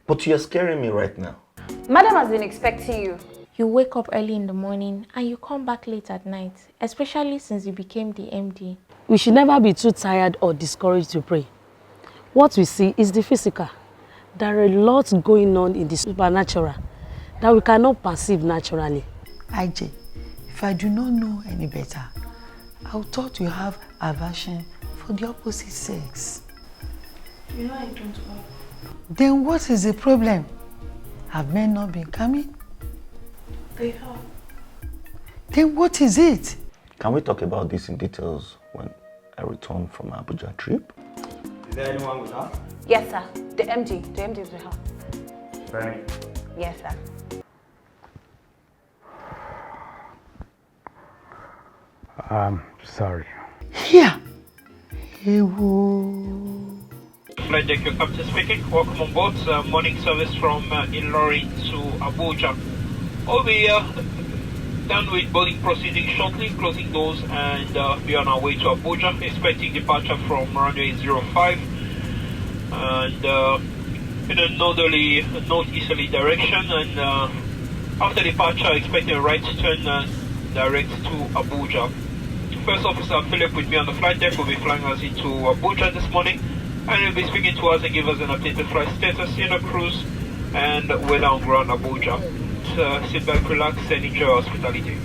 But you're scaring me right now. Madam has been expecting you. You wake up early in the morning and you come back late at night, especially since you became the MD. We should never be too tired or discouraged to pray. What we see is the physical. There are lots going on in the supernatural that we cannot perceive naturally. IJ, if I do not know any better, I thought you have aversion for the opposite sex. You know I don't want. Then what is the problem? Have men not been coming? They have. Then what is it? Can we talk about this in details when I return from my Abuja trip? Is there anyone with her? Yes, sir. The MD. The MD is with her. Very. Yes, sir. Sorry. Here. Ewo. Flight deck, your captain speaking. Welcome on board. Morning service from Ilorin to Abuja. We'll be done with boarding proceedings shortly, closing doors, and be on our way to Abuja. Expecting departure from runway 05 and in a northeasterly direction. And after departure, expecting a right turn direct to Abuja. First Officer Philip with me on the flight deck will be flying us into Abuja this morning, and he'll be speaking to us and give us an updated flight status, in a cruise, and weather on ground Abuja. So, sit back, relax, and enjoy hospitality.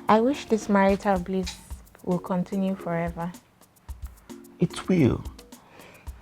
I wish this marital bliss will continue forever. It will.